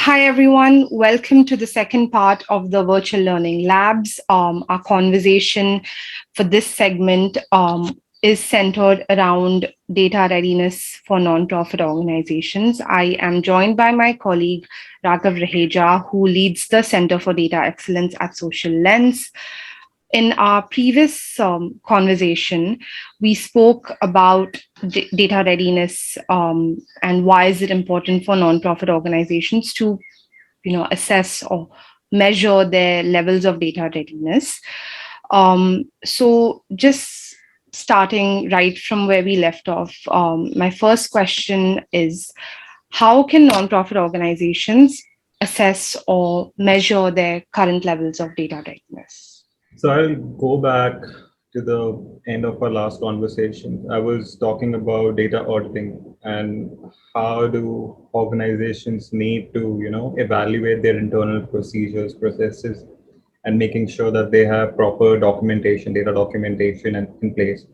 Hi, everyone. Welcome to the second part of the Virtual Learning Labs. Our conversation for this segment is centered around data readiness for nonprofit organizations. I am joined by my colleague, Raghav Raheja, who leads the Center for Data Excellence at Social Lens. In our previous conversation, we spoke about data readiness and why is it important for nonprofit organizations to, assess or measure their levels of data readiness. So just starting right from where we left off, my first question is, how can nonprofit organizations assess or measure their current levels of data readiness? So I'll go back to the end of our last conversation. I was talking about data auditing and how do organizations need to, evaluate their internal procedures, processes, and making sure that they have proper documentation, data documentation in place,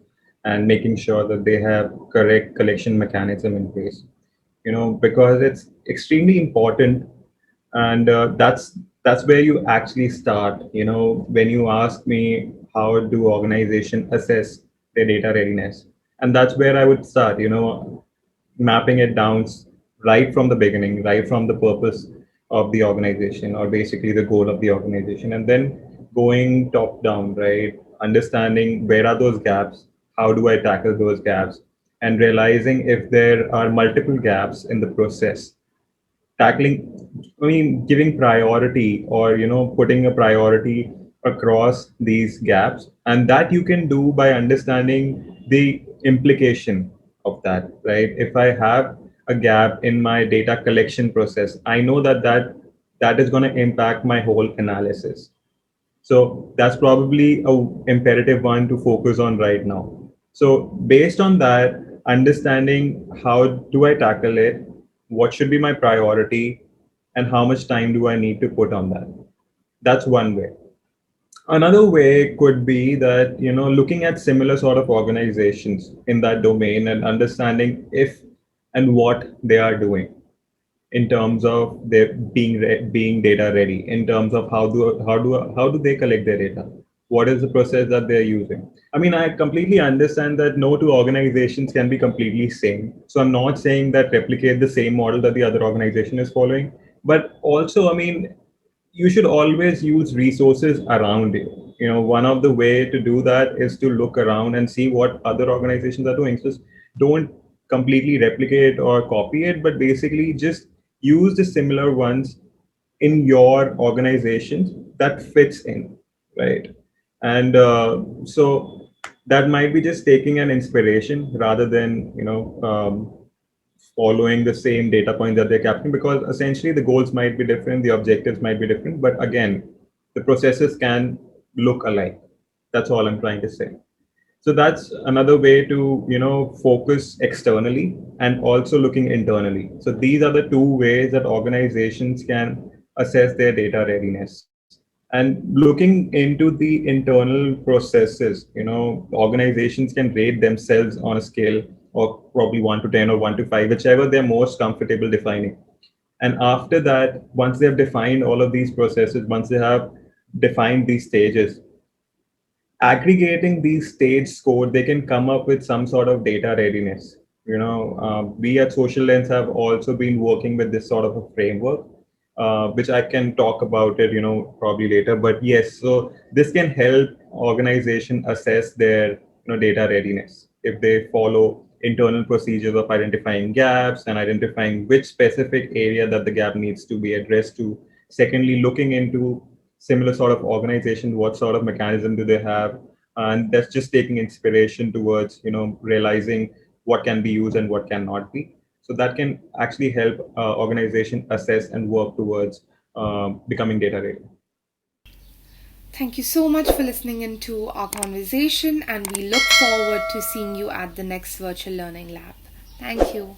and making sure that they have correct collection mechanism in place. Because it's extremely important, and that's where you actually start. When you ask me how do organization assess their data readiness, and that's where I would start, mapping it down right from the beginning, right from the purpose of the organization, or basically the goal of the organization, and then going top down, right? Understanding where are those gaps, how do I tackle those gaps, and realizing if there are multiple gaps in the process, tackling, giving priority, or putting a priority across these gaps. And that you can do by understanding the implication of that, right? If I have a gap in my data collection process, I know that is going to impact my whole analysis. So that's probably a imperative one to focus on right now. So based on that, understanding how do I tackle it, what should be my priority, and how much time do I need to put on that. That's one way. Another way could be that, looking at similar sort of organizations in that domain and understanding if and what they are doing in terms of their being data ready, in terms of how do they collect their data, what is the process that they're using. I mean, I completely understand that no two organizations can be completely same, so I'm not saying that replicate the same model that the other organization is following, but also, I mean, you should always use resources around you. One of the way to do that is to look around and see what other organizations are doing. Just don't completely replicate or copy it, but basically just use the similar ones in your organization that fits in, right? And so that might be just taking an inspiration rather than following the same data point that they're capturing, because essentially the goals might be different, the objectives might be different, but again, the processes can look alike. That's all I'm trying to say. So that's another way to focus externally and also looking internally. So these are the two ways that organizations can assess their data readiness. And looking into the internal processes, organizations can rate themselves on a scale of probably 1 to 10 or 1 to 5, whichever they're most comfortable defining. And after that, once they have defined all of these processes, once they have defined these stages, aggregating these stage score, they can come up with some sort of data readiness. We at Social Lens have also been working with this sort of a framework, which I can talk about it, probably later. But yes, so this can help organization assess their, data readiness if they follow internal procedures of identifying gaps and identifying which specific area that the gap needs to be addressed to. Secondly, looking into similar sort of organization, what sort of mechanism do they have, and that's just taking inspiration towards realizing what can be used and what cannot be. So that can actually help organization assess and work towards becoming data ready. Thank you so much for listening into our conversation, and we look forward to seeing you at the next virtual learning lab. Thank you.